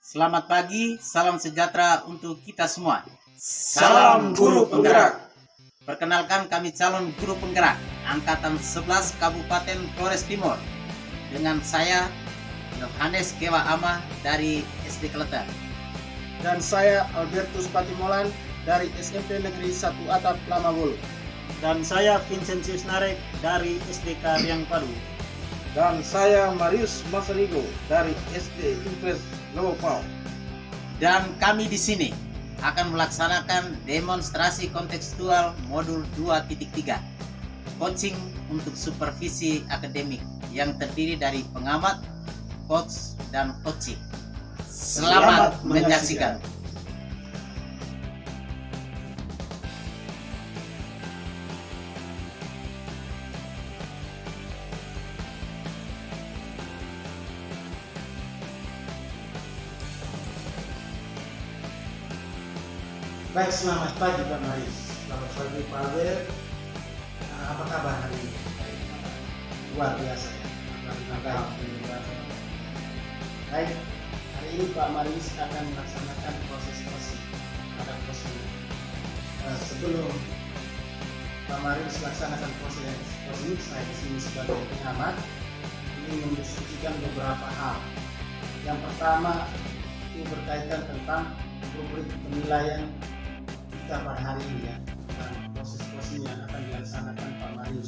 Selamat pagi, salam sejahtera untuk kita semua. Salam Guru Penggerak. Perkenalkan, kami calon guru penggerak Angkatan 11 Kabupaten Flores Timur. Dengan saya, Yohanes Kewa Ama dari SD Keletar. Dan saya Albertus Patimolan dari SMP Negeri 1 Atap Lamabulu. Dan saya Vincentius Narek dari SDK Riang Padu. Dan saya Marius Masarigo dari SD Impres Lowopau. Dan kami di sini akan melaksanakan demonstrasi kontekstual modul 2.3, coaching untuk supervisi akademik yang terdiri dari pengamat, coach, dan coaching. Selamat menyaksikan. Baik, selamat pagi Pak Maris. Selamat pagi Pak Albert. Apa kabar hari ini? Luar biasa ya. Baik, hari ini Pak Maris akan melaksanakan proses coaching pada coaching. Sebelum Pak Maris melaksanakan proses coaching, saya di sini sebagai pengamat ingin mendiskusikan beberapa hal. Yang pertama itu berkaitan tentang rubrik penilaian kita pada hari ini ya, dan proses coaching yang akan dilaksanakan Pak Marius.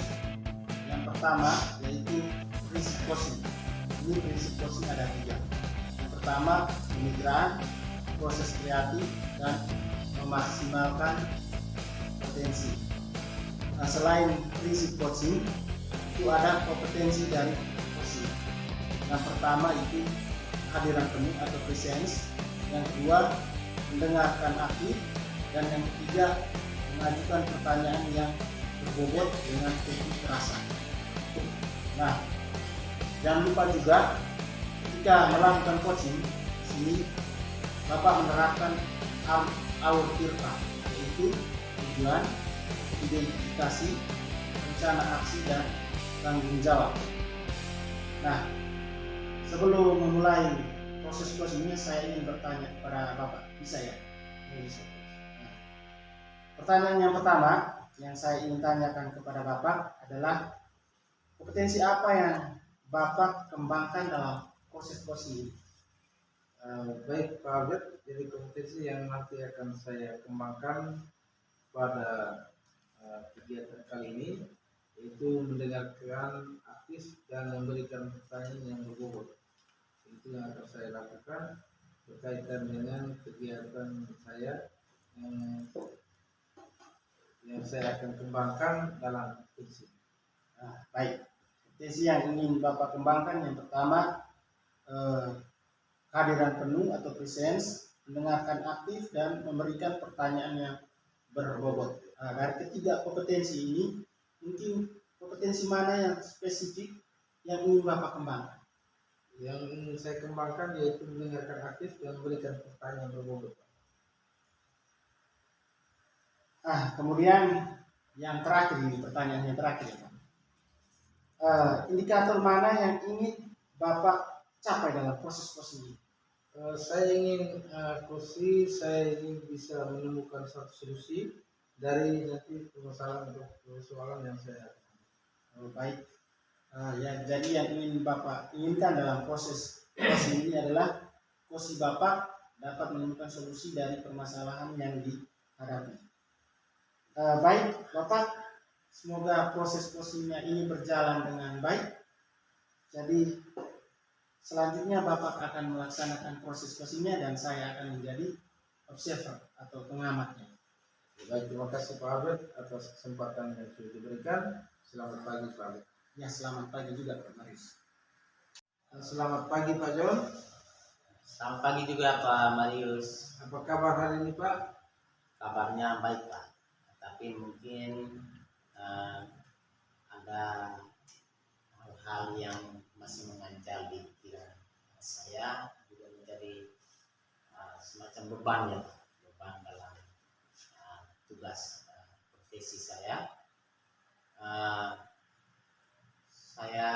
Yang pertama yaitu prinsip coaching. Ini prinsip coaching ada 3. Yang pertama, pemikiran, proses kreatif, dan memaksimalkan potensi. Nah, selain prinsip coaching, itu ada kompetensi dari coaching. Yang pertama itu kehadiran penuh atau presence. Yang kedua, mendengarkan aktif. Dan yang ketiga, mengajukan pertanyaan yang berbobot dengan teknik terasa. Nah, jangan lupa juga ketika melakukan coaching, sini Bapak menerapkan our IRPA, yaitu tujuan, identifikasi, rencana aksi, dan tanggung jawab. Nah, sebelum memulai proses coaching ini, saya ingin bertanya kepada Bapak, bisa ya? Bisa. Pertanyaan yang pertama yang saya ingin tanyakan kepada Bapak adalah kompetensi apa yang Bapak kembangkan dalam proses coaching ini? Baik Pak Albert, jadi kompetensi yang nanti akan saya kembangkan pada kegiatan kali ini yaitu mendengarkan aktif dan memberikan pertanyaan yang berbobot. Itu yang akan saya lakukan berkaitan dengan kegiatan saya yang saya akan kembangkan dalam kompetensi. Nah, baik, kompetensi yang ingin Bapak kembangkan yang pertama kehadiran penuh atau presence, mendengarkan aktif, dan memberikan pertanyaan yang berbobot. Nah, dari ketiga kompetensi ini, mungkin kompetensi mana yang spesifik yang ingin Bapak kembangkan? Yang ingin saya kembangkan yaitu mendengarkan aktif dan memberikan pertanyaan yang berbobot. Kemudian yang terakhir ini, pertanyaan yang terakhir ya, indikator mana yang ingin Bapak capai dalam proses coaching ini? Saya ingin saya ingin bisa menemukan satu solusi dari nanti persoalan yang saya Baik, ya, jadi yang ingin Bapak inginkan dalam proses coaching ini adalah coach Bapak dapat menemukan solusi dari permasalahan yang dihadapi. Baik Bapak, semoga proses coachingnya ini berjalan dengan baik. Jadi selanjutnya Bapak akan melaksanakan proses coachingnya dan saya akan menjadi observer atau pengamatnya. Baik, terima kasih Pak Albert atas kesempatan yang sudah diberikan. Selamat pagi Pak Albert. Ya, selamat pagi juga Pak Marius. Selamat pagi Pak John. Selamat pagi juga Pak Marius. Apa kabar hari ini Pak? Kabarnya baik Pak, tapi mungkin ada hal-hal yang masih mengancal di pikiran saya, juga menjadi semacam beban ya Pak, beban dalam tugas profesi saya. Saya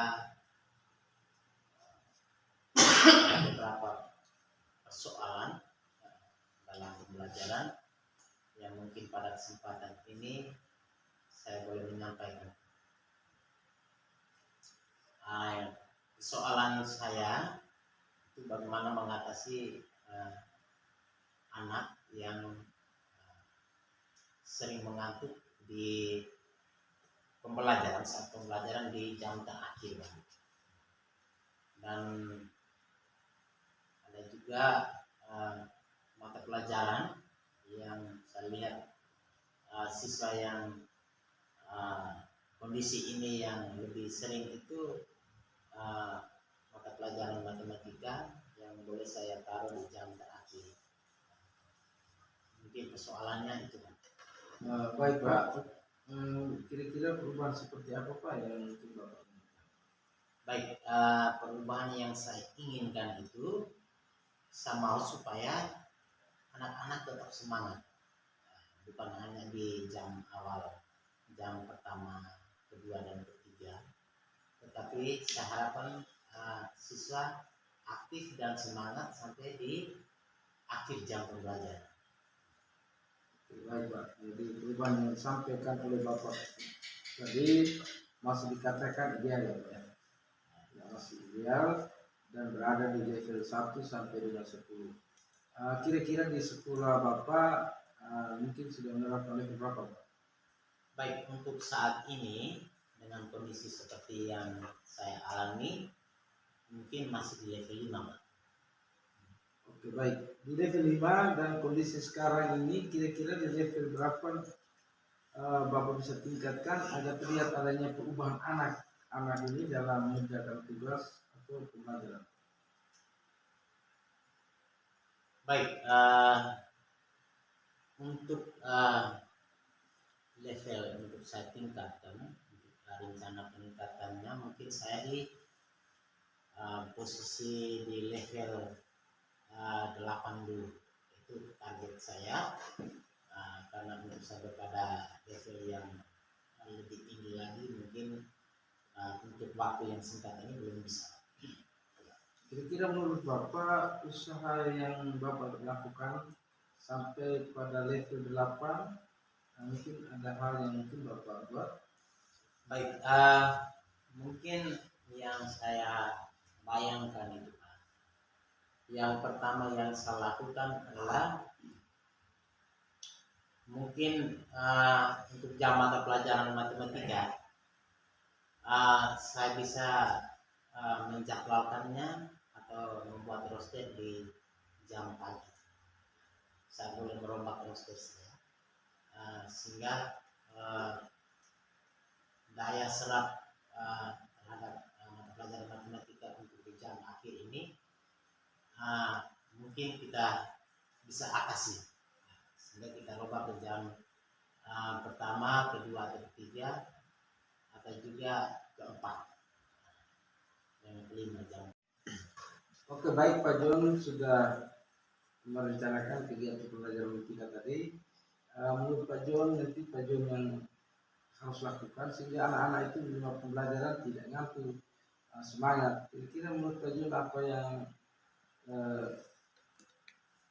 beberapa persoalan dalam pembelajaran yang mungkin pada kesempatan ini saya boleh menyampaikan. Persoalan saya itu bagaimana mengatasi anak yang sering mengantuk di saat pembelajaran di jam terakhir, dan ada juga mata pelajaran yang saya lihat siswa yang kondisi ini yang lebih sering itu mata pelajaran matematika yang boleh saya taruh di jam terakhir. Mungkin persoalannya itu, Pak. Baik Pak, kira-kira perubahan seperti apa Pak yang mungkin Bapak inginkan? Baik, perubahan yang saya inginkan itu saya mau supaya anak-anak tetap semangat, bukan hanya di jam awal, jam pertama, kedua, dan ketiga, tetapi saya harapkan siswa aktif dan semangat sampai di akhir jam pembelajaran. Baik Pak, jadi perubahan yang disampaikan oleh Bapak tadi masih dikatakan ideal ya Pak ya? Ya, masih ideal dan berada di level 1 sampai dengan 10. Kira-kira di sekolah Bapak mungkin sudah menerapkan level berapa Pak? Baik, untuk saat ini dengan kondisi seperti yang saya alami mungkin masih di level 5, Pak. Oke baik, di level 5 dan kondisi sekarang ini kira-kira di level berapa Bapak bisa tingkatkan agar terlihat adanya perubahan anak ini dalam mengerjakan tugas atau pembelajaran? Baik, untuk level untuk saya tingkatkan, untuk rencana peningkatannya mungkin saya di posisi di level 8 dulu, itu target saya, karena untuk sampai pada level yang lebih tinggi lagi mungkin untuk waktu yang singkat ini belum bisa. Kira-kira menurut Bapak usaha yang Bapak lakukan sampai pada level 8 mungkin ada hal yang mungkin Bapak buat? Baik, mungkin yang saya bayangkan itu, Pak. Yang pertama yang saya lakukan adalah mungkin untuk jam mata pelajaran matematika saya bisa menjadwalkannya atau membuat roster di jam pagi. Saya boleh merombak roster saya sehingga daya serap terhadap mata pelajaran matematika untuk di jam akhir ini mungkin kita bisa atasi, sehingga kita rubah ke jam pertama, kedua, atau ketiga, atau juga keempat, yang kelima jam. Oke baik, Pak John sudah merencanakan kegiatan pembelajaran kita tadi. Menurut Pak John, nanti Pak John yang harus lakukan sehingga anak-anak itu di dalam pembelajaran tidak ngantuk, semangat. Kira-kira menurut Pak John apa yang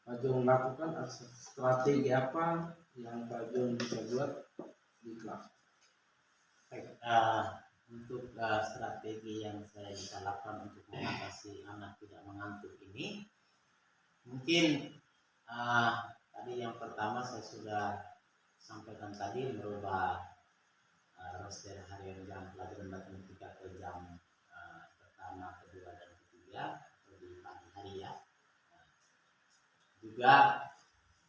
Pak John lakukan, strategi apa yang Pak John bisa buat di kelas? Baik, untuk strategi yang saya bisa lakukan untuk mengatasi anak tidak mengantuk ini, mungkin tadi yang pertama saya sudah sampaikan tadi, merubah roster harian jam pelajaran matematika ke jam pertama, kedua, dan ketiga atau di pagi hari ya. Juga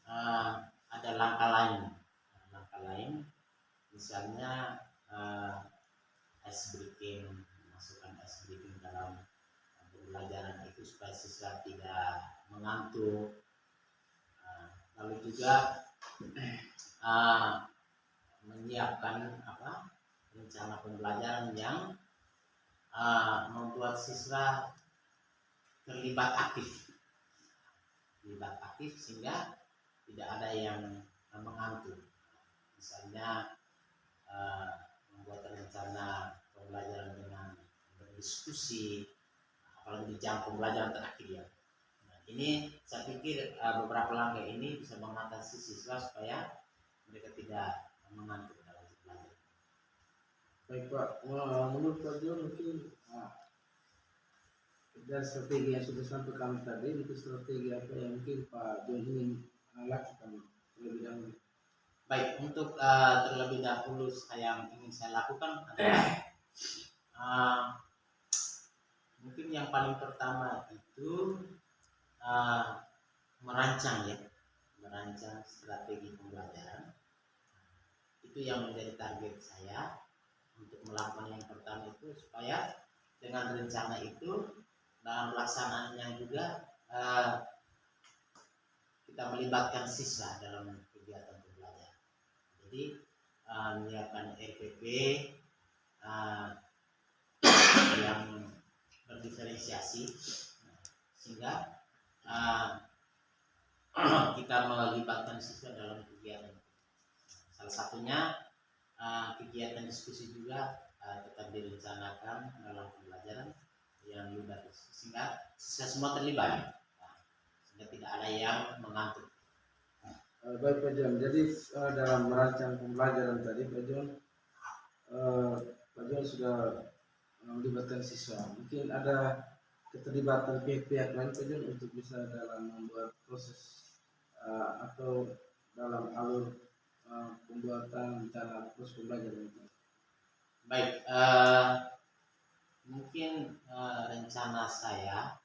ada langkah lain, misalnya ice breaking, masukkan ice breaking dalam pembelajaran itu supaya siswa tidak mengantuk. Lalu juga menyiapkan rencana pembelajaran yang membuat siswa terlibat aktif sehingga tidak ada yang mengantuk. Misalnya membuat rencana pembelajaran dengan berdiskusi, apalagi di jam pembelajaran terakhir ya. Nah, Ini saya pikir beberapa langkah ini bisa mengatasi siswa supaya mereka tidak mengantuk dalam belajar. Baik Pak, menurut Pak Jo mungkin dari strategi yang sudah sampaikan tadi, itu strategi apa yang mungkin Pak Jo ingin lakukan terlebih dahulu? Baik, untuk terlebih dahulu yang ingin saya lakukan adalah mungkin yang paling pertama itu merancang strategi pembelajaran. Itu yang menjadi target saya untuk melakukan yang pertama itu, supaya dengan rencana itu dalam pelaksanaannya juga kita melibatkan siswa dalam kegiatan pembelajaran. Jadi menyiapkan RPP yang berdiferensiasi, sehingga kita melibatkan siswa dalam kegiatan. Salah satunya kegiatan diskusi juga tetap direncanakan dalam pembelajaran yang melibatkan, sehingga siswa semua terlibat, sehingga tidak ada yang mengantuk. Baik Pak Jon, jadi dalam merancang pembelajaran tadi Pak Jon sudah melibatkan siswa. Mungkin ada keterlibatan pihak-pihak lain Pak Jon untuk bisa dalam membuat proses atau dalam alur pembuatan rencana proses pembelajaran itu. Baik, mungkin rencana saya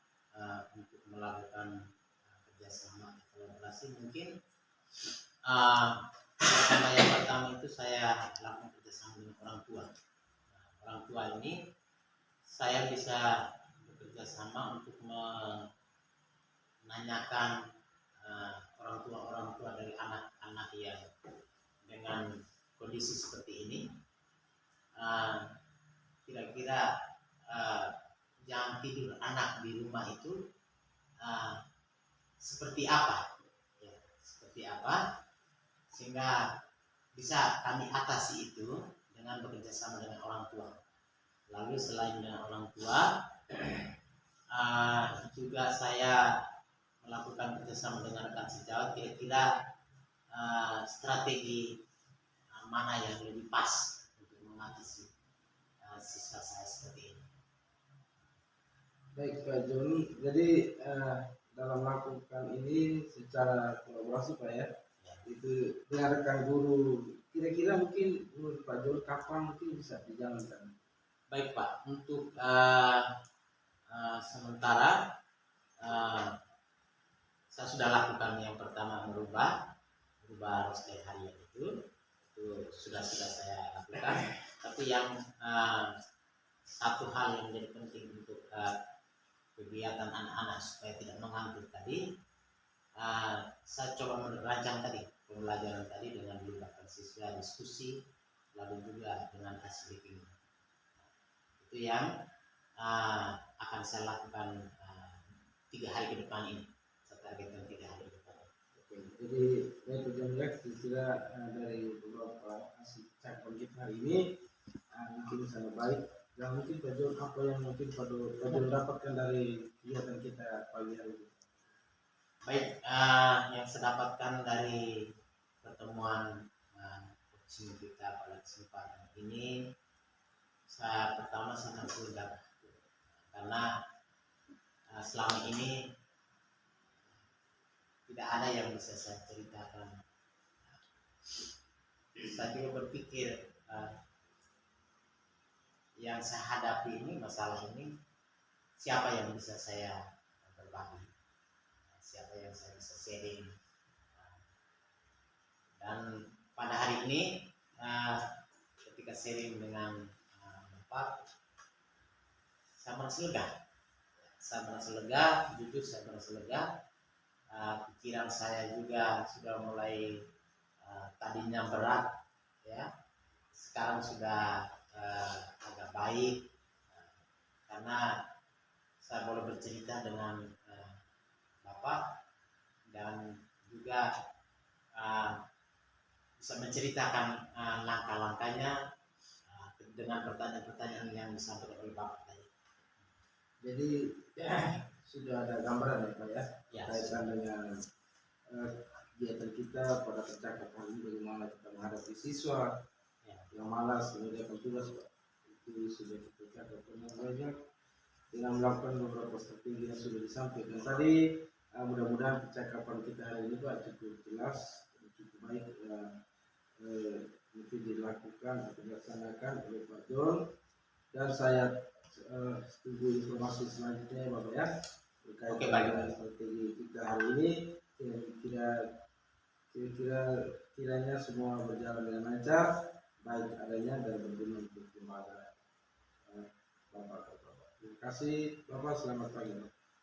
untuk melakukan kerjasama kolaborasi, mungkin yang pertama itu saya lakukan kerjasama dengan orang tua. Orang tua ini saya bisa bekerja sama untuk menanyakan orang tua dari anak-anak yang dengan kondisi seperti ini, kira-kira jam tidur anak di rumah itu seperti apa, sehingga bisa kami atasi itu dengan bekerja sama dengan orang tua. Lalu selain dengan orang tua, juga saya melakukan kerjasama dengan rekan sejawat, kira-kira strategi mana yang lebih pas untuk mengatasi siswa saya seperti ini. Baik Pak Joni, jadi dalam melakukan ini secara kolaborasi Pak ya, itu dengan rekan guru, kira-kira mungkin menurut Pak Joni kapan mungkin bisa dijalankan? Baik Pak, untuk sementara saya sudah lakukan yang pertama, merubah roster harian itu sudah saya lakukan. Tapi yang satu hal yang menjadi penting untuk kegiatan anak-anak supaya tidak mengantuk tadi, saya coba merancang tadi pembelajaran tadi dengan melibatkan siswa, diskusi, lalu juga dengan hasil bikin. Itu yang akan saya lakukan 3 hari ke depan ini. Saya targetkan 3 hari ke depan. Oke, jadi saya berjanji kira-kira dari beberapa hasil cakap kita hari ini mungkin sangat baik. Dan mungkin Pak Jon, apa yang mungkin Pak Jon dapatkan dari kegiatan kita pagi hari ini? Baik, yang saya dapatkan dari pertemuan coaching kita pada kesempatan ini, saya pertama sangat lega karena selama ini tidak ada yang bisa saya ceritakan. Saya juga berpikir yang saya hadapi ini, masalah ini, siapa yang bisa saya berbagi, siapa yang saya bisa sharing. Dan pada hari ini ketika sharing dengan Bapak, saya merasa lega, jujur saya merasa lega. Pikiran saya juga sudah mulai tadinya berat, ya, sekarang sudah agak baik, karena saya boleh bercerita dengan Bapak dan juga bisa menceritakan langkah-langkahnya dengan pertanyaan-pertanyaan yang disampaikan oleh Bapak tadi. Jadi sudah ada gambaran ya Pak ya, Ya. kaitan dengan kegiatan kita pada percakapan ini, bagaimana kita menghadapi siswa Ya. yang malas mengerjakan tugas Pak. Itu sudah kita cakapkan banyak dengan melakukan beberapa strategi yang sudah disampaikan tadi. Mudah-mudahan percakapan kita hari ini Pak cukup jelas, cukup baik, mungkin dilakukan atau dilaksanakan oleh Pak John, dan saya tunggu informasi selanjutnya Bapak ya terkait Oke, baik. dengan strategi kita hari ini. Kira-kira kiranya semua berjalan dengan lancar, baik adanya dan berguna untuk lembaga Bapak. Terima kasih Bapak, selamat pagi.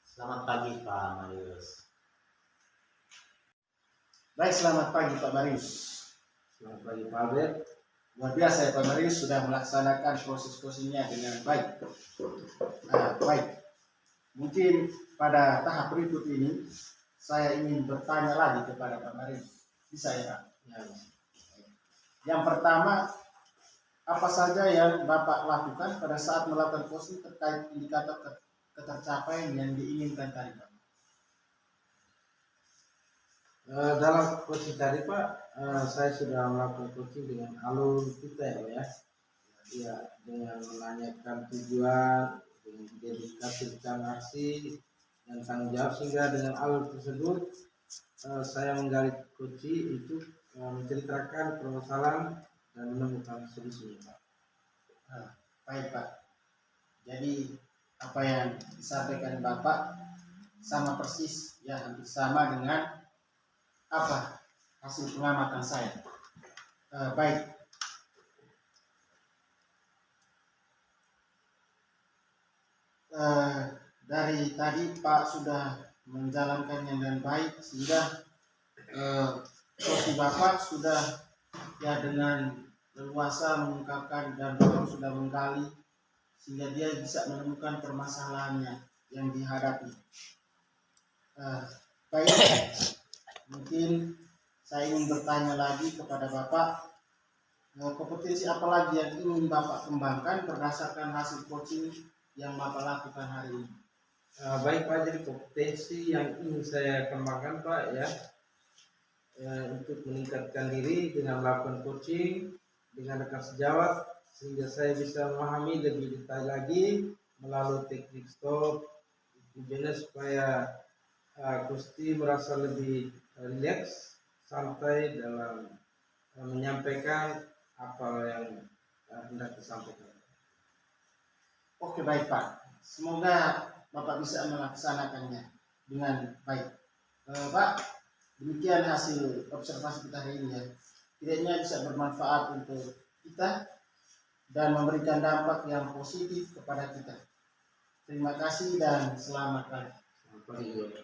Selamat pagi Pak Marius. Baik, selamat pagi Pak Marius. Selamat pagi Pak Albert. Luar biasa ya Pak Marius sudah melaksanakan proses-prosesnya dengan baik. Baik. Mungkin pada tahap berikut ini saya ingin bertanya lagi kepada Pak Marius. Bisa ya Pak? Ya, Yang pertama, apa saja yang Bapak lakukan pada saat melakukan coaching terkait indikator ketercapaian yang diinginkan tadi Pak? dalam coaching tadi Pak, saya sudah melakukan coaching dengan alur kita ya Pak ya. Ya, dengan menanyakan tujuan, dengan dedikasikan aksi dan tanggung jawab, sehingga dengan alur tersebut saya menggali coaching itu menceritakan permasalahan dan menemukan solusinya Pak. Baik Pak. Jadi apa yang disampaikan Bapak sama persis ya, hampir sama dengan apa hasil pengamatan saya. Baik. Dari tadi Pak sudah menjalankannya dengan baik, sehingga posisi Bapak sudah ya dengan leluasa mengungkapkan dan Bapak sudah menggali sehingga dia bisa menemukan permasalahannya yang dihadapi. Baik, mungkin saya ingin bertanya lagi kepada Bapak, kompetensi apa lagi yang ingin Bapak kembangkan berdasarkan hasil coaching yang Bapak lakukan hari ini? Baik Pak, jadi kompetensi yang ingin saya kembangkan Pak ya, untuk meningkatkan diri dengan melakukan coaching dengan rekan sejawat, sehingga saya bisa memahami lebih detail lagi melalui teknik stop tujuannya supaya Gusti merasa lebih rileks, santai dalam menyampaikan apa yang hendak disampaikan. Oke, baik Pak, semoga Bapak bisa melaksanakannya dengan baik. Pak, demikian hasil observasi kita hari ini ya. Kiranya bisa bermanfaat untuk kita dan memberikan dampak yang positif kepada kita. Terima kasih dan selamat pagi. Selamat pagi juga.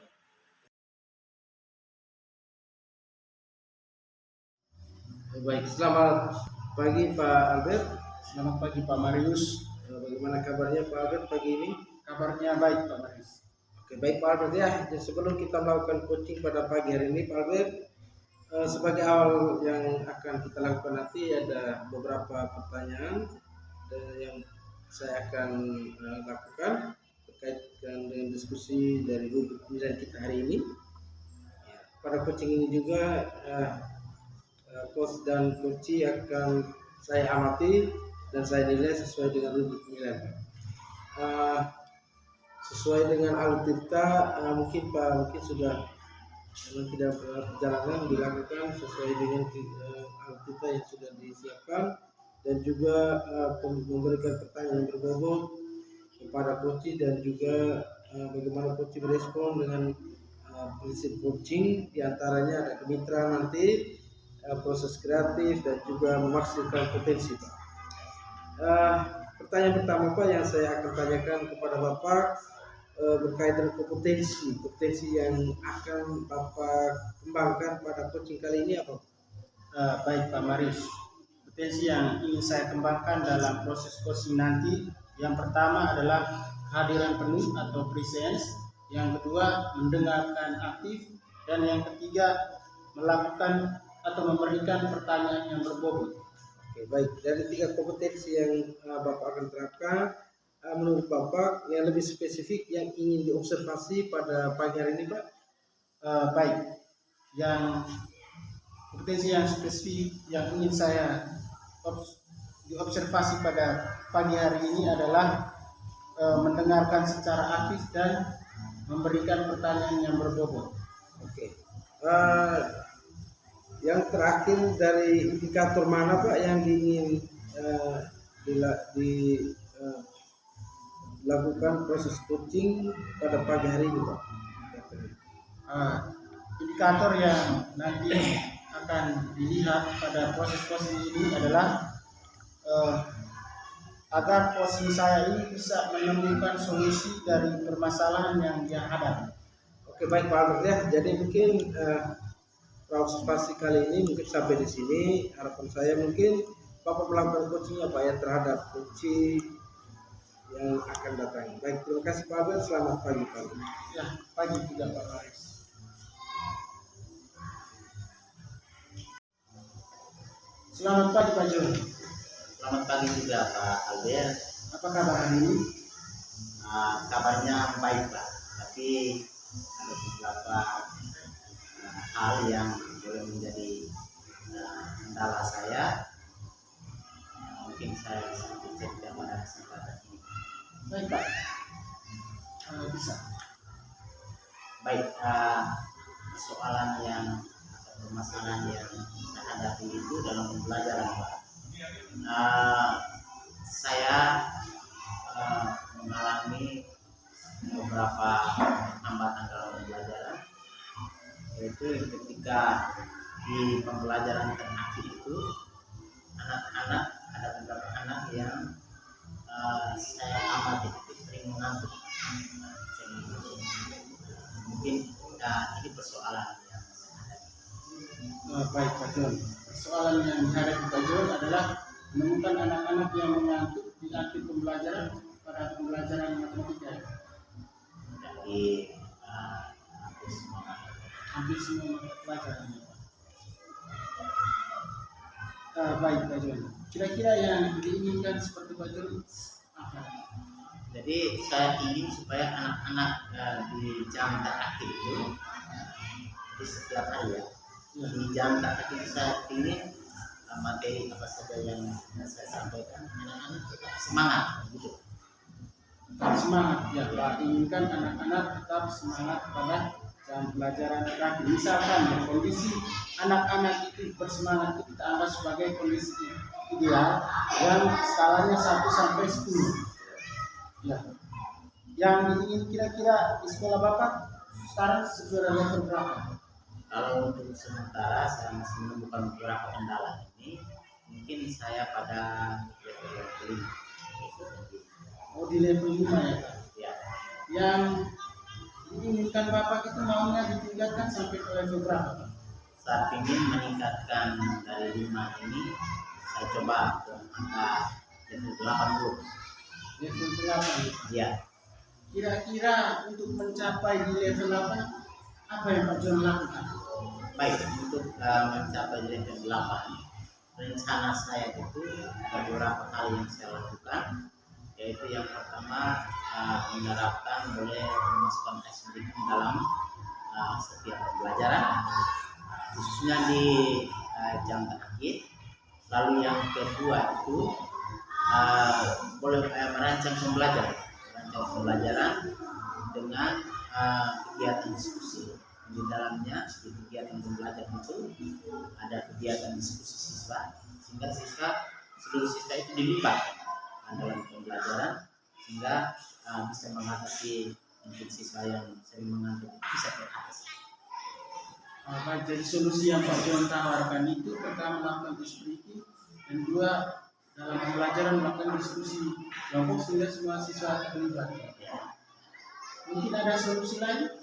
Baik, selamat pagi Pak Albert. Selamat pagi Pak Marius. Bagaimana kabarnya Pak Albert pagi ini? Kabarnya baik Pak Marius. Oke, baik Pak Albert ya. Jadi sebelum kita melakukan coaching pada pagi hari ini Pak Albert, sebagai awal yang akan kita lakukan nanti ada beberapa pertanyaan yang saya akan lakukan terkait dengan diskusi dari rubrik pemilihan kita hari ini. Pada coaching ini juga coach dan coachee akan saya amati dan saya nilai sesuai dengan rubrik penilaian. Sesuai dengan alutsista, mungkin sudah tidak perjalanan dilakukan sesuai dengan alutsista yang sudah disiapkan, dan juga memberikan pertanyaan yang berbobot kepada coachee, dan juga bagaimana coachee merespon dengan prinsip coaching, diantaranya ada kemitraan nanti, proses kreatif, dan juga memaksimalkan potensi Pak. Pertanyaan pertama Pak yang saya akan tanyakan kepada Bapak berkaitan kompetensi yang akan Bapak kembangkan pada coaching kali ini apa? Baik Pak Marius, kompetensi yang ingin saya kembangkan dalam proses coaching nanti, yang pertama adalah kehadiran penuh atau presence, yang kedua mendengarkan aktif, dan yang ketiga melakukan atau memberikan pertanyaan yang berbobot. Oke, baik. Dari 3 kompetensi yang Bapak akan terapkan, menurut Bapak yang lebih spesifik yang ingin diobservasi pada pagi hari ini, Pak? Baik, yang kompetensi yang spesifik yang ingin saya diobservasi pada pagi hari ini adalah mendengarkan secara aktif dan memberikan pertanyaan yang berbobot. Oke. Yang terakhir dari indikator mana Pak yang ingin dilakukan proses coaching pada pagi hari ini, Pak? Indikator yang nanti akan dilihat pada proses ini adalah agar posisi saya ini bisa menemukan solusi dari permasalahan yang dia hadapi. Oke, baik Pak Albert ya. Jadi mungkin observasi kali ini mungkin sampai di sini. Harapan saya mungkin Bapak melakukan coaching Pak ya terhadap kunci yang akan datang. Baik, terima kasih Pak Albert. Selamat pagi Pak Albert. Ya, pagi juga Pak Faris. Selamat pagi Pak Jun. Selamat pagi juga Pak Albert. Apa kabar hari ini? Kabarnya baik Pak, tapi ada beberapa hal yang boleh menjadi kendala saya. Mungkin saya bisa bercerita pada kesempatan ini. Baik Pak, bisa. Baik, persoalan yang atau permasalahan yang saya hadapi itu dalam pembelajaran Pak. Saya mengalami beberapa hambatan dalam pembelajaran, yaitu ketika di pembelajaran terakhir itu anak-anak ada beberapa anak yang saya amati itu sering mengantuk. Mungkin ini persoalan yang saya hadapi. Baik Pak Jun. Persoalan yang dihadapi Pak Jun adalah menemukan anak-anak yang mengantuk di akhir pembelajaran pada pembelajaran matematika. Jadi Hampir semua pelajaran. Baik Pak Jun. Kira-kira yang diinginkan seperti Pak Jun apa? jadi saya ingin supaya anak-anak di jam terakhir itu di setiap hari ya, di jam terakhir saya ingin materi apa saja yang saya sampaikan anak-anak tetap semangat gitu. Tetap semangat ya Pak. Inginkan anak-anak tetap semangat pada jam pelajaran terakhir. Misalkan ya, kondisi anak-anak itu bersemangat itu kita anggap sebagai kondisi ideal yang skalanya 1 sampai 10. Ya. Yang ingin kira-kira di sekolah Bapak sekarang sudah level berapa? Kalau untuk sementara saya masih menemukan beberapa kendala ini, mungkin saya pada level 5. Oh, di level 5 ya Pak. Ya. Yang diinginkan Bapak itu maunya ditingkatkan sampai ke level berapa Pak? Saat ingin meningkatkan dari 5 ini, saya coba ke angka level 80. Level 8 Ya. Kira-kira untuk mencapai di level 8 apa yang Pak John lakukan? Baik, untuk mencapai level 8, rencana saya itu ada beberapa hal yang saya lakukan, yaitu yang pertama menerapkan boleh memasukkan SDG dalam setiap pembelajaran, khususnya di jam terakhir. Lalu yang kedua itu boleh merancang pembelajaran dengan kegiatan diskusi. Di dalamnya di kegiatan pembelajaran itu ada kegiatan diskusi siswa, sehingga seluruh siswa itu dilibat dalam pembelajaran, sehingga bisa mengatasi untuk siswa yang sering mengantuk bisa teratasi. Baik, jadi solusi yang Pak John tawarkan itu pertama melakukan diskusi, dan dua dalam pembelajaran melakukan diskusi kelompok sehingga semua siswa terlibat. Mungkin ada solusi lain?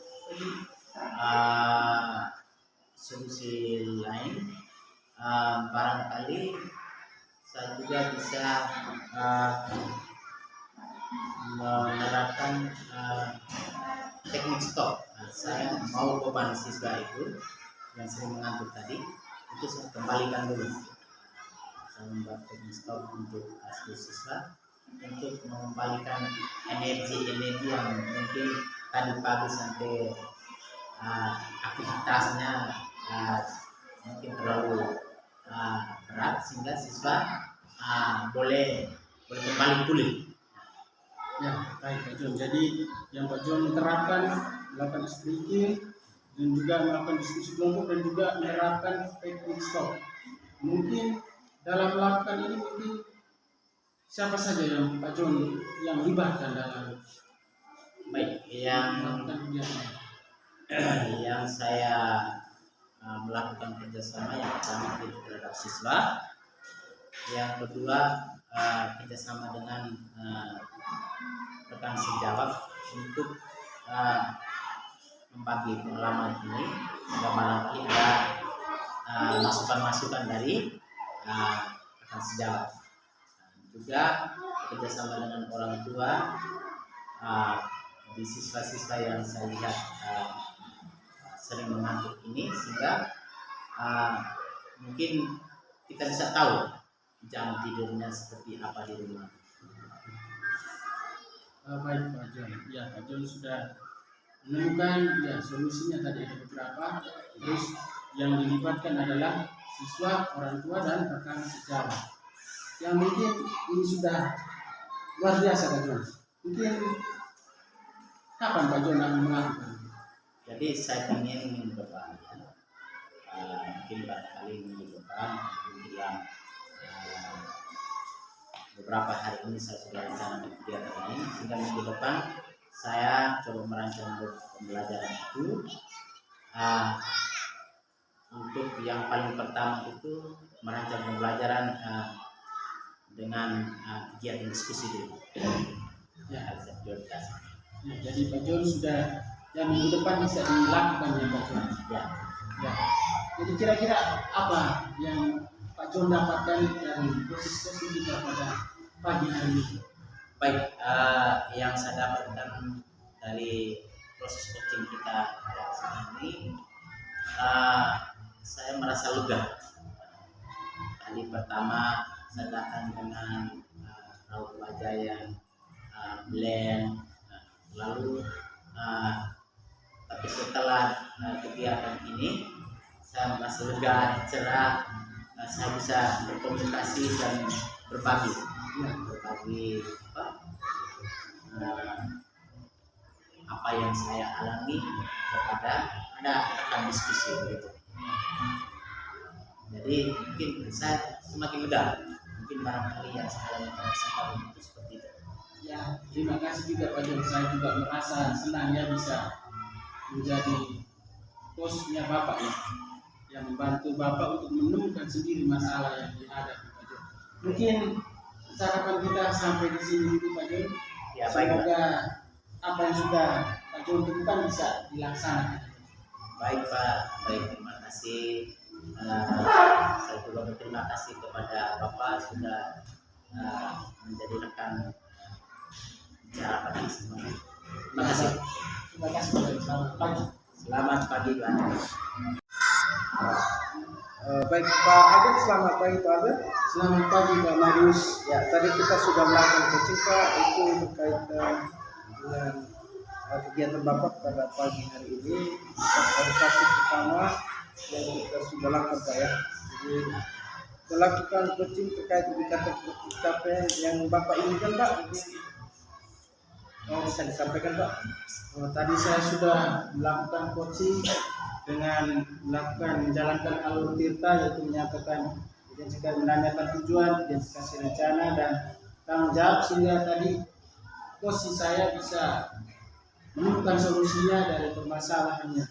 Solusi lain barangkali saya juga bisa menerapkan teknik stop. Saya mau beban siswa itu yang sering mengantuk tadi itu saya kembalikan dulu. Saya membuat teknik stop untuk seluruh siswa, untuk mengembalikan energi yang mungkin tadi pagi sampai aktivitasnya mungkin terlalu berat, sehingga siswa boleh kembali pulih. Ya, baik Pak John. Jadi yang Pak John terapkan melakukan speaking dan juga melakukan diskusi kelompok dan juga menerapkan teknik stop. Mungkin dalam melakukan ini mungkin siapa saja yang Pak John yang libatkan dalam Baik, yang melakukan kegiatan? yang saya melakukan kerjasama, yang pertama terhadap siswa, yang kedua kerjasama dengan rekan sejawat untuk membagi pengalaman ini, sehingga barangkali ada masukan-masukan dari rekan sejawat. Juga kerjasama dengan orang tua di siswa-siswa yang saya lihat sering mengantuk ini, sehingga mungkin kita bisa tahu jam tidurnya seperti apa di rumah. Baik Pak John. Ya, Pak John sudah menemukan ya solusinya tadi ada beberapa. Terus yang dilibatkan adalah siswa, orang tua dan rekan sejawat. Yang mungkin ini sudah luar biasa Pak John. Mungkin kapan Pak John akan melakukan? Jadi saya ingin minggu depan, mungkin barangkali minggu depan, menjelang beberapa hari ini saya sudah rencanakan kegiatan ini, sehingga minggu depan saya coba merancang pembelajaran itu. Untuk yang paling pertama itu merancang pembelajaran dengan kegiatan diskusi dulu. Ya, harus prioritas. Ya, jadi Pak John sudah yang minggu depan bisa dilakukan ya Pak John. Ya. Ya. Jadi kira-kira apa yang Pak John dapatkan dari proses kita pada pagi hari ini? Baik, yang saya dapatkan dari proses coaching kita pada saat ini, saya merasa lega. Tadi pertama saya datang dengan raut wajah yang blank, lalu tapi setelah kegiatan ini saya merasa lega, cerah, saya bisa berkomunikasi dan berbagi apa yang saya alami kepada ada rekan diskusi begitu. Jadi mungkin saya semakin lega, mungkin barangkali yang saya alami pada kesempatan itu seperti itu. Ya, terima kasih juga Pak John. Saya juga merasa senang ya bisa menjadi bosnya Bapak ya, yang membantu Bapak untuk menemukan sendiri masalah yang dihadapi Pak John. Mungkin percakapan kita sampai di sini dulu Pak John. Ya, baik. Semoga apa yang sudah Pak John temukan bisa dilaksanakan. Baik Pak, baik, terima kasih. Saya juga berterima kasih kepada Bapak sudah menjadi rekan bicara pada kesempatan. Terima kasih. Terima kasih Pak John. Selamat pagi. Selamat pagi Pak. Baik Pak Adit, selamat pagi Pak Adit. Selamat pagi Pak Marius. Ya, tadi kita sudah melakukan coaching Pak, itu berkaitan dengan kegiatan Bapak pada pagi hari ini. Organisasi pertama yang kita sudah lakukan Pak ya. Jadi melakukan coaching terkait indikator pencapaian yang Bapak inginkan Pak. Bisa disampaikan Pak? Tadi saya sudah melakukan coaching dengan melakukan menjalankan alur tirta, yaitu menyampaikan identifikasi, menanyakan tujuan, identifikasi rencana dan tanggung jawab, sehingga tadi posisi saya bisa menemukan solusinya dari permasalahannya.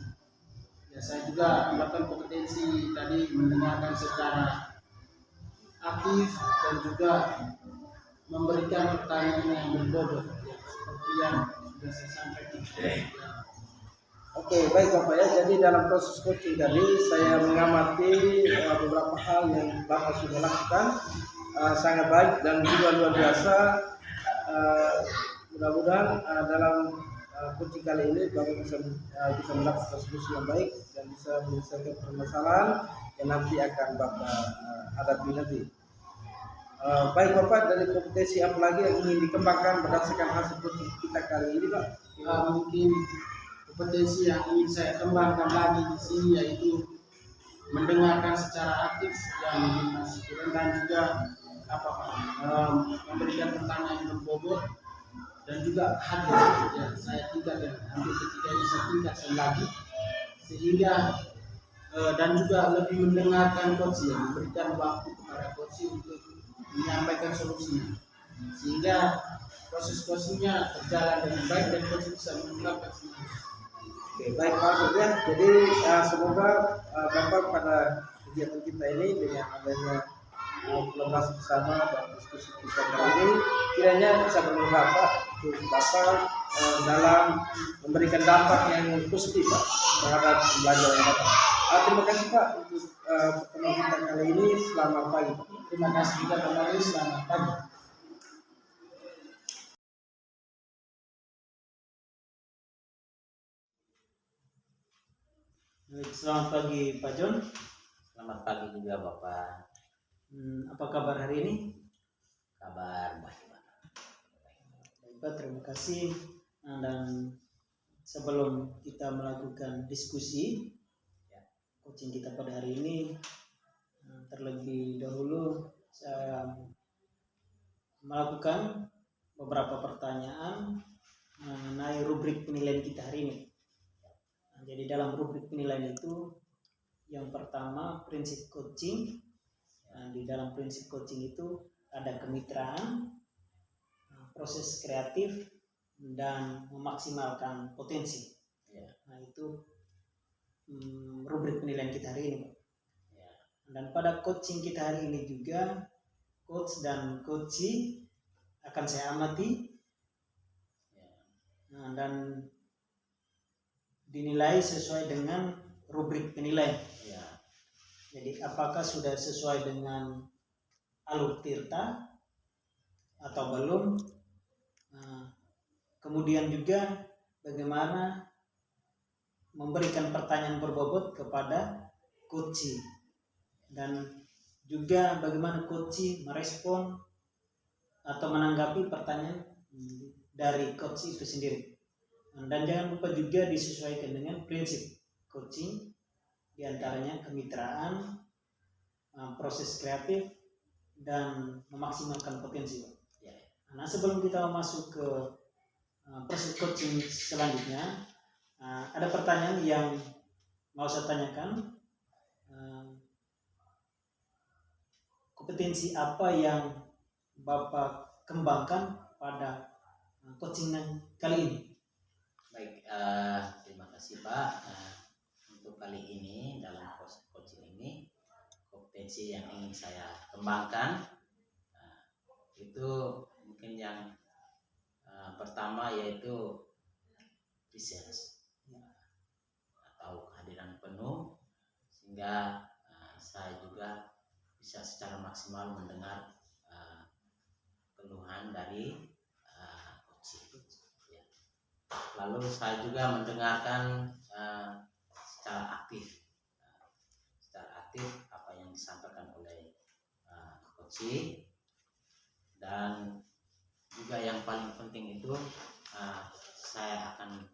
Ya, saya juga melakukan kompetensi tadi mendengarkan secara aktif dan juga memberikan pertanyaan yang berbobot ya, seperti yang sudah saya sampaikan. Oke, baik Bapak ya. Jadi dalam proses coaching tadi saya mengamati beberapa hal yang Bapak sudah lakukan sangat baik dan juga luar biasa. Mudah-mudahan dalam coaching kali ini Bapak bisa melakukan solusi yang baik dan bisa menyelesaikan permasalahan yang nanti akan Bapak hadapi nanti. Baik Bapak, dari kompetensi apa lagi yang ingin dikembangkan berdasarkan hasil coaching kita kali ini Pak? Mungkin kompetensi yang ingin saya kembangkan lagi di sini yaitu mendengarkan secara aktif yang masih kurang, dan juga apa Pak, memberikan pertanyaan yang berbobot dan juga hadir ya, saya tingkatkan hampir ketika ini saya tingkatkan lagi sehingga dan juga lebih mendengarkan coach ya, memberikan waktu kepada coach untuk menyampaikan solusinya sehingga proses coachingnya berjalan dengan baik dan coach bisa mengungkapkan semuanya. Oke, baik Pak Surya. Jadi semoga Bapak pada kegiatan kita ini dengan adanya kolaborasi bersama dan diskusi kita kali ini kiranya bisa bermanfaat Pak untuk Bapak dalam memberikan dampak yang positif Pak terhadap pembelajaran Bapak. Terima kasih Pak untuk pertemuan kita kali ini. Selamat pagi Pak. Terima kasih juga kembali, selamat pagi. Selamat pagi Pak John. Selamat pagi juga Bapak. Apa kabar hari ini? Kabar baik Pak. Baik Pak, terima kasih. Dan sebelum kita melakukan diskusi coaching kita pada hari ini, terlebih dahulu saya melakukan beberapa pertanyaan mengenai rubrik penilaian kita hari ini. Jadi dalam rubrik penilaian itu yang pertama prinsip coaching. Di dalam prinsip coaching itu ada kemitraan, proses kreatif, dan memaksimalkan potensi. Nah itu rubrik penilaian kita hari ini. Dan pada coaching kita hari ini juga coach dan coachee akan saya amati dan dinilai sesuai dengan rubrik penilaian. Jadi apakah sudah sesuai dengan alur tirta atau belum? Kemudian juga bagaimana memberikan pertanyaan berbobot kepada coachee, dan juga bagaimana coachee merespon atau menanggapi pertanyaan dari coach itu sendiri. Dan jangan lupa juga disesuaikan dengan prinsip coaching, diantaranya kemitraan, proses kreatif, dan memaksimalkan potensi. Nah sebelum kita masuk ke proses coaching selanjutnya, ada pertanyaan yang mau saya tanyakan. Kompetensi apa yang Bapak kembangkan pada coaching kali ini? Baik, terima kasih Pak. Untuk kali ini dalam proses coaching ini, kompetensi yang ingin saya kembangkan itu mungkin yang pertama yaitu presence atau kehadiran penuh, sehingga saya juga bisa secara maksimal mendengar keluhan dari coaching. Lalu saya juga mendengarkan secara aktif apa yang disampaikan oleh coaching, dan juga yang paling penting itu saya akan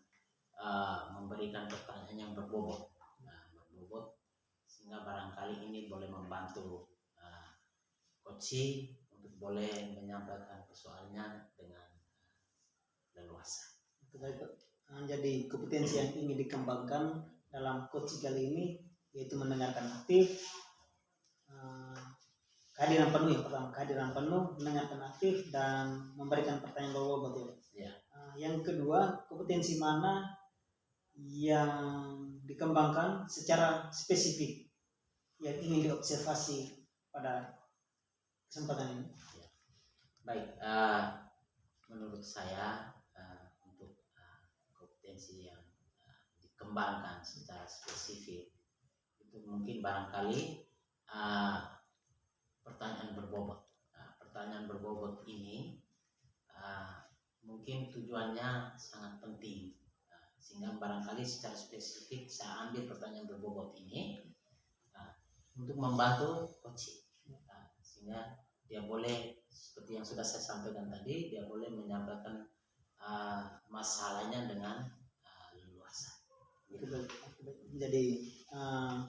memberikan pertanyaan yang berbobot, sehingga barangkali ini boleh membantu coaching untuk boleh menyampaikan persoalannya dengan leluasa. Jadi kompetensi yang ingin dikembangkan dalam coaching kali ini yaitu mendengarkan aktif, kehadiran penuh. Yang pertama kehadiran penuh, mendengarkan aktif, dan memberikan pertanyaan berbobot. Yang kedua, kompetensi mana yang dikembangkan secara spesifik yang ingin diobservasi pada kesempatan ini? Baik, menurut saya untuk kompetensi yang dikembangkan secara spesifik itu mungkin barangkali pertanyaan berbobot. Pertanyaan berbobot ini mungkin tujuannya sangat penting, sehingga barangkali secara spesifik saya ambil pertanyaan berbobot ini untuk membantu coaching, sehingga dia boleh seperti yang sudah saya sampaikan tadi, dia boleh menyampaikan masalahnya dengan leluasa. Jadi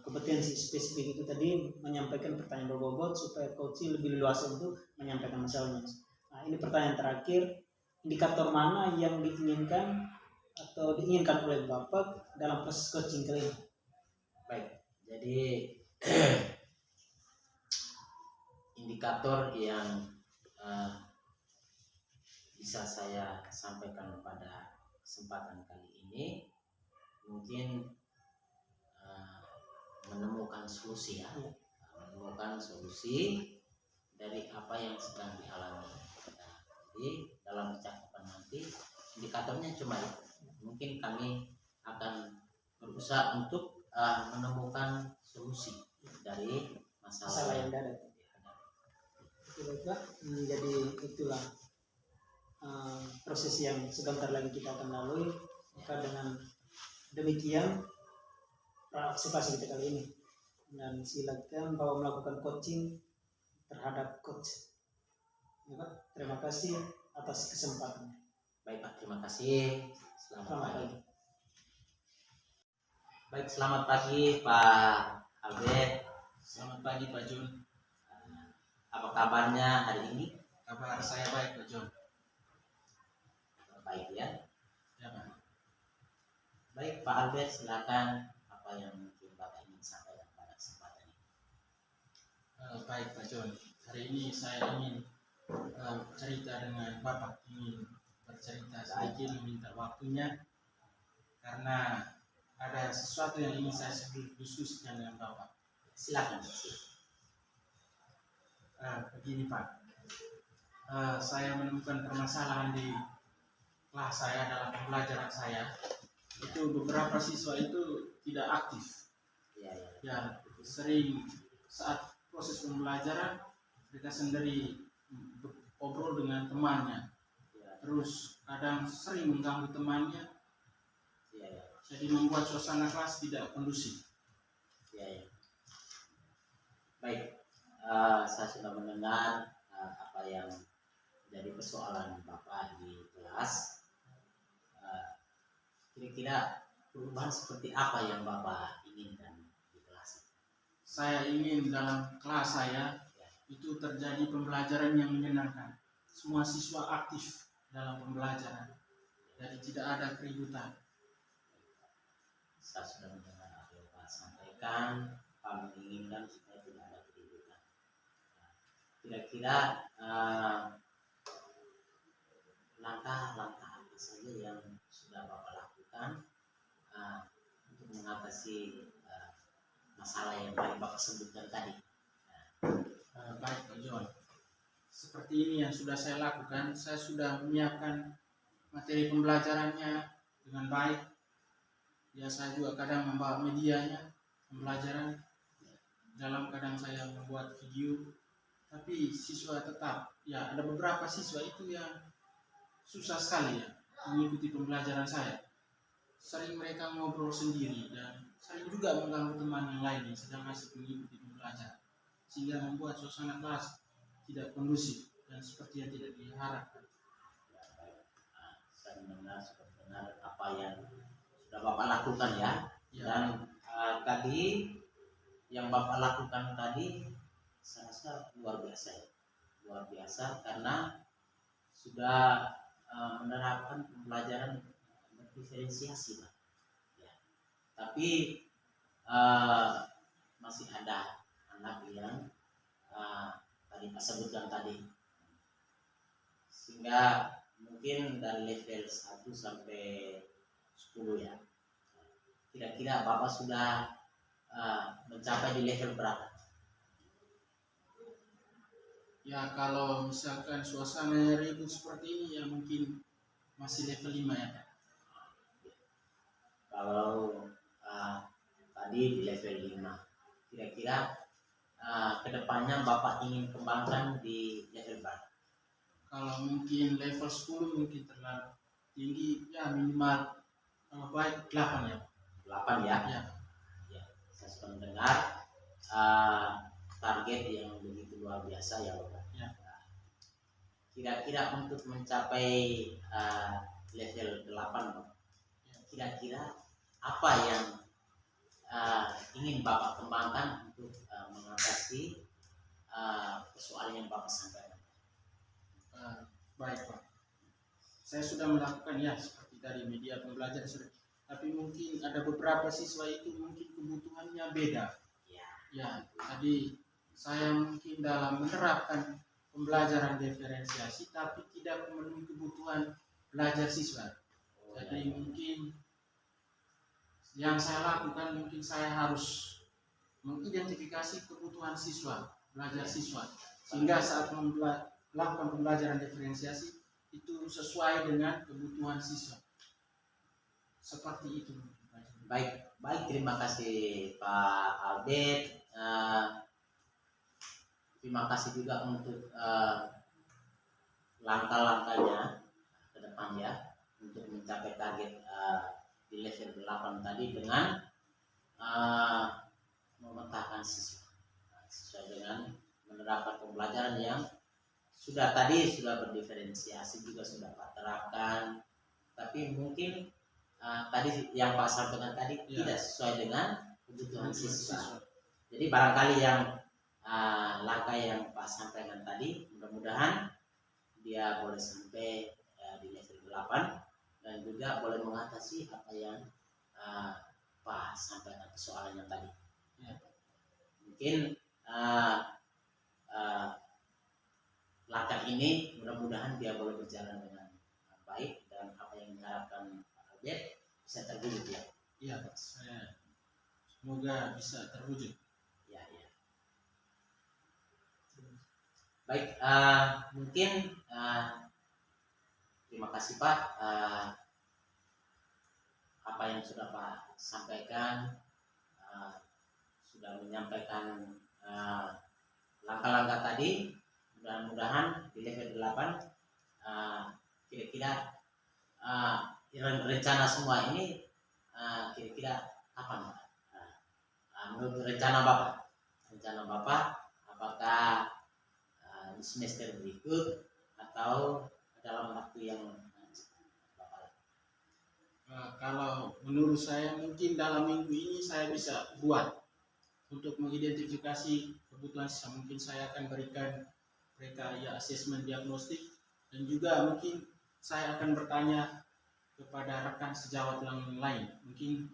kompetensi spesifik itu tadi menyampaikan pertanyaan berbobot supaya coaching lebih luas untuk menyampaikan masalahnya. Nah, ini pertanyaan terakhir, indikator mana yang diinginkan atau diinginkan oleh Bapak dalam proses coaching kali ini? Baik, jadi indikator yang bisa saya sampaikan pada kesempatan kali ini mungkin menemukan solusi ya, menemukan solusi dari apa yang sedang dialami. Nah, jadi dalam percakapan nanti indikatornya cuma itu. Mungkin kami akan berusaha untuk menemukan solusi dari masalah yang ada. Jadi itulah proses yang sebentar lagi kita akan lalui. Maka dengan demikian observasi kita kali ini, dan silakan bahwa melakukan coaching terhadap coach. Ya, Pak. Terima kasih atas kesempatannya. Baik Pak, terima kasih. Selamat pagi. Baik, selamat pagi Pak Albert. Selamat pagi Pak Jun. Apa kabarnya hari ini? Kabar saya baik Pak Jun. Baik ya. Ya Pak. Baik Pak Albert, silakan apa yang mungkin Bapak ingin sampaikan pada kesempatan ini. Baik Pak Jun. Hari ini saya ingin cerita dengan Bapak, ingin bercerita sedikit, meminta waktunya karena ada sesuatu yang ingin saya diskusikan dengan Bapak. Silakan. Begini Pak, saya menemukan permasalahan di kelas saya dalam pembelajaran saya. Itu beberapa siswa itu tidak aktif. Ya, sering saat proses pembelajaran mereka sendiri ngobrol dengan temannya. Terus kadang sering mengganggu temannya. Jadi membuat suasana kelas tidak kondusif. Baik, saya sudah mendengar apa yang jadi persoalan Bapak di kelas. Kira-kira perubahan seperti apa yang Bapak inginkan di kelas? Saya ingin dalam kelas saya itu terjadi pembelajaran yang menyenangkan. Semua siswa aktif dalam pembelajaran. Jadi tidak ada keributan. Saya sudah mendengar apa yang Pak sampaikan. Pak menginginkan supaya tidak ada keributan. Kira-kira langkah-langkah apa saja yang sudah Bapak lakukan untuk mengatasi masalah yang tadi Bapak sebutkan tadi? Baik Pak John, seperti ini yang sudah saya lakukan. Saya sudah menyiapkan materi pembelajarannya dengan baik. Ya, saya juga kadang membawa medianya pembelajaran. Dalam kadang saya membuat video, tapi siswa tetap, ya ada beberapa siswa itu yang susah sekali ya mengikuti pembelajaran saya. Sering mereka ngobrol sendiri dan sering juga mengganggu teman yang lain yang sedang asik mengikuti pembelajaran, sehingga membuat suasana kelas tidak kondusif dan seperti yang tidak diharapkan. Saya mendengar apa yang sudah Bapak lakukan ya. Dan tadi yang Bapak lakukan tadi saya rasa luar biasa ya. Luar biasa karena sudah menerapkan pembelajaran berdiferensiasi Pak. Ya. Tapi masih ada anak yang tadi Pak sebutkan tadi, sehingga mungkin dari level 1 sampai 10 ya. Kira-kira Bapak sudah mencapai di level berapa? Ya, kalau misalkan suasana ribut seperti ini ya mungkin masih level 5 ya Pak. Kalau tadi di level 5, kira-kira kedepannya Bapak ingin kembangkan di level berapa? Kalau mungkin level 10 mungkin terlalu tinggi, ya minimal kalau baik 8 ya. 8 ya? Ya. Ya, saya sudah mendengar target yang begitu luar biasa ya Bapak. Ya. kira-kira untuk mencapai level 8, kira-kira apa yang ingin Bapak kembangkan untuk mengatasi persoalan yang Bapak sampaikan? Baik Pak, saya sudah melakukan ya seperti tadi media pembelajaran sudah, tapi mungkin ada beberapa siswa itu mungkin kebutuhannya beda. Ya, tadi saya mungkin dalam menerapkan pembelajaran diferensiasi tapi tidak memenuhi kebutuhan belajar siswa. Jadi mungkin yang saya lakukan, mungkin saya harus mengidentifikasi kebutuhan siswa, belajar siswa, sehingga saat melakukan pembelajaran diferensiasi itu sesuai dengan kebutuhan siswa. Seperti itu. Baik, terima kasih Pak Albert. Terima kasih juga untuk langkah-langkahnya ke depan ya, untuk mencapai target di level 8 tadi dengan memetakan siswa dengan menerapkan pembelajaran yang sudah berdiferensiasi juga sudah Pak terapkan, tapi mungkin tadi yang Pak sampaikan tadi tidak sesuai dengan kebutuhan siswa. Jadi barangkali yang langkah yang Pak sampaikan tadi mudah-mudahan dia boleh sampai di level 8 dan juga boleh mengatasi apa yang Pak sampaikan persoalannya tadi. Mungkin langkah ini mudah-mudahan dia boleh berjalan dengan baik dan apa yang diharapkan Pak Albert bisa terwujud ya. Iya Pak, saya semoga bisa terwujud. Ya. Baik, mungkin terima kasih Pak apa yang sudah Pak sampaikan, sudah menyampaikan langkah-langkah tadi. Mudah-mudahan di level 8 kira-kira rencana semua ini kira-kira kapan Pak? Menurut rencana Bapak apakah di semester berikut atau dalam waktu yang Bapak? Kalau menurut saya mungkin dalam minggu ini saya bisa buat untuk mengidentifikasi kebutuhan siswa. Mungkin saya akan berikan mereka ya asesmen diagnostik, dan juga mungkin saya akan bertanya kepada rekan sejawat yang lain. Mungkin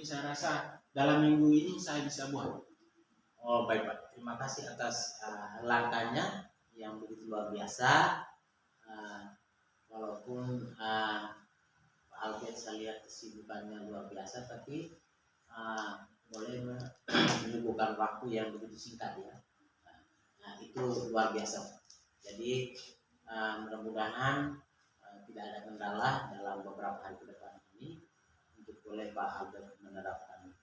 saya rasa dalam minggu ini saya bisa buat. Oh baik Pak, terima kasih atas langkahnya yang begitu luar biasa. Walaupun Pak Albert saya lihat kesibukannya luar biasa, tapi boleh menyibukkan waktu yang begitu singkat ya. Nah itu luar biasa. Jadi mudah-mudahan tidak ada kendala dalam beberapa hari ke depan ini untuk boleh Pak Albert menerapkan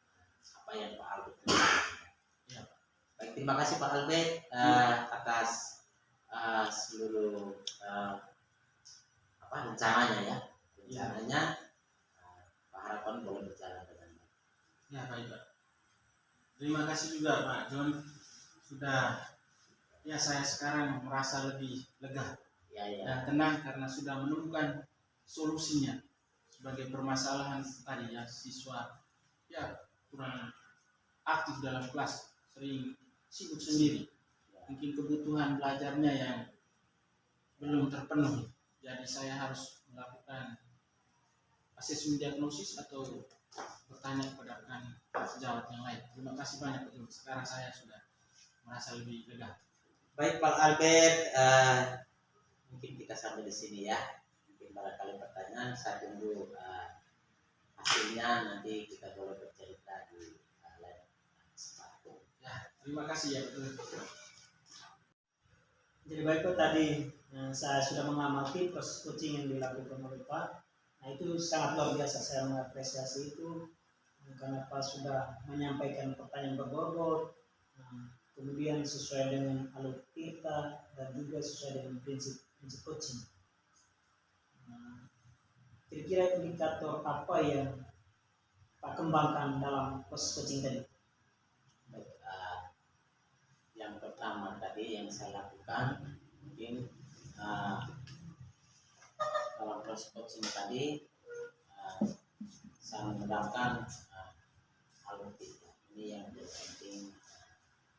apa yang Pak Albert ya. Baik, terima kasih Pak Albert atas seluruh rencananya ya. Pak harapan boleh berjalan dengan baik. Ya baik Pak. Terima kasih juga Pak John, sudah ya saya sekarang merasa lebih lega dan tenang karena sudah menemukan solusinya sebagai permasalahan tadi ya, siswa ya kurang aktif dalam kelas, sering sibuk sendiri, mungkin kebutuhan belajarnya yang belum terpenuhi, jadi saya harus melakukan asesmen diagnosis atau bertanya kepada rekan sejawat yang lain. Terima kasih banyak Pak. Sekarang saya sudah merasa lebih lega. Baik Pak Albert, mungkin kita sampai di sini ya. Mungkin barangkali pertanyaan saya tunggu hasilnya, nanti kita boleh bercerita di lain kesempatan. Ya, terima kasih ya betul. Jadi baik Pak, tadi saya sudah mengamati proses coaching yang dilakukan oleh Pak. Nah itu sangat luar biasa, saya mengapresiasi itu karena Pak sudah menyampaikan pertanyaan berbobot, kemudian sesuai dengan alutsista dan juga sesuai dengan prinsip coaching. Kira-kira indikator apa yang Pak kembangkan dalam proses coaching tadi? Baik, yang pertama tadi yang saya lakukan mungkin dalam proses coaching tadi saya menerapkan alur tiga ini yang menjadi penting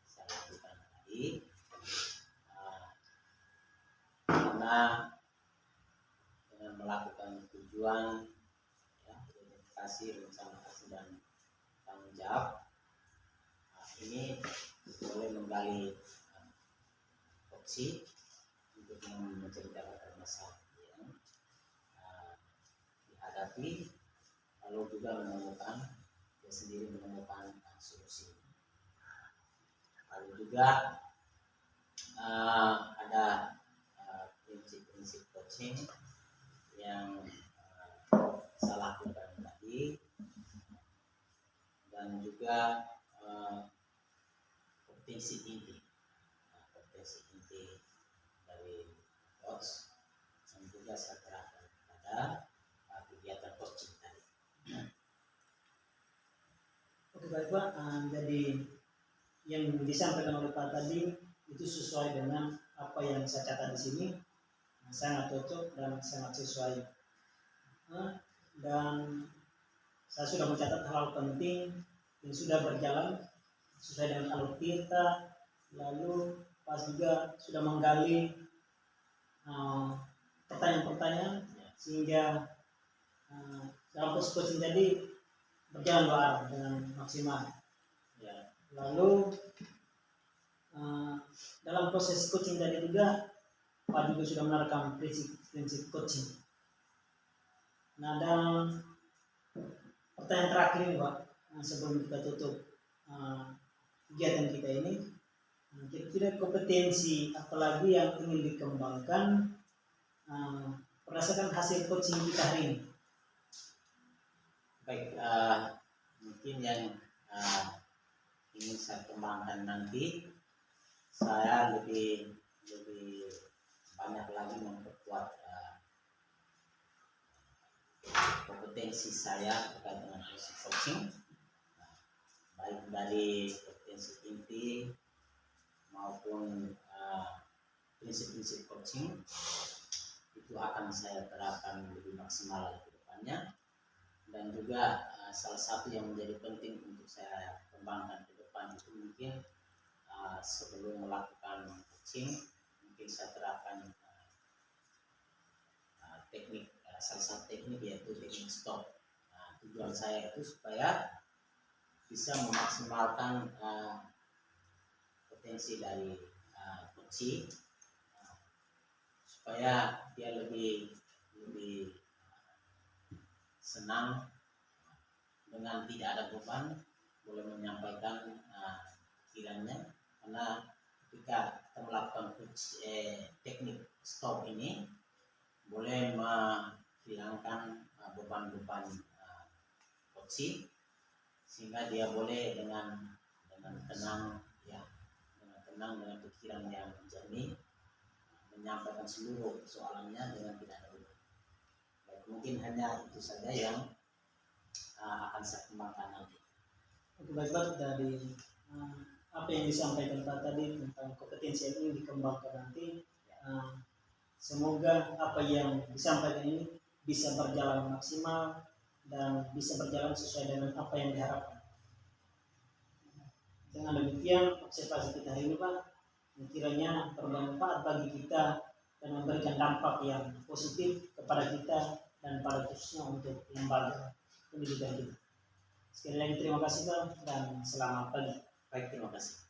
saya lakukan tadi, karena dengan melakukan tujuan, ya, identifikasi, rencana aksi dan tanggung jawab, ini boleh menggali opsi untuk menceritakan masalah yang dihadapi, lalu juga menemukan dia sendiri menemukan solusi. Lalu juga ada prinsip-prinsip coaching yang saya lakukan tadi, dan juga kompetensi inti dari coach yang juga saya terapkan pada kegiatan coaching tadi. Oke baik Pak, jadi yang disampaikan oleh Pak tadi itu sesuai dengan apa yang saya catat di sini, sangat cocok dan sangat sesuai. Dan saya sudah mencatat hal penting yang sudah berjalan sesuai dengan alur kita. Lalu Pak juga sudah menggali pertanyaan-pertanyaan sehingga dalam proses coaching tadi berjalan dua arah dengan maksimal. Ya. Lalu dalam proses coaching tadi juga Pak juga sudah menerapkan prinsip coaching. Nah, dan pertanyaan terakhir ini Pak, sebelum kita tutup kegiatan kita ini, kira-kira kompetensi apalagi yang ingin dikembangkan berdasarkan hasil coaching kita hari ini? Baik, mungkin yang ingin saya kembangkan nanti, saya lebih banyak lagi memperkuat kompetensi saya terkait dengan proses coaching, baik dari kompetensi inti maupun prinsip-prinsip coaching itu akan saya terapkan lebih maksimal ke depannya. Dan juga salah satu yang menjadi penting untuk saya kembangkan ke depan itu mungkin sebelum melakukan coaching mungkin saya terapkan teknik, salah satu teknik yaitu teknik stop. Tujuan saya itu supaya bisa memaksimalkan potensi dari coaching, supaya dia lebih senang dengan tidak ada beban, boleh menyampaikan pikirannya, karena ketika kita melakukan teknik stop ini boleh menghilangkan beban-beban coaching, sehingga dia boleh dengan tenang, ya, dengan pikiran yang jernih menyampaikan seluruh persoalannya dengan tidak ada beban. Baik, mungkin hanya itu saja yang akan saya kembangkan nanti. Oke baik Pak, dari apa yang disampaikan Pak tadi tentang kompetensi yang ingin dikembangkan nanti, semoga apa yang disampaikan ini bisa berjalan maksimal dan bisa berjalan sesuai dengan apa yang diharapkan. Dengan demikian observasi kita hari ini Pak, kiranya bermanfaat bagi kita dan memberikan dampak yang positif kepada kita dan pada khususnya untuk lembaga pendidikan kita. Sekali lagi terima kasih Pak dan selamat pagi. Baik, terima kasih.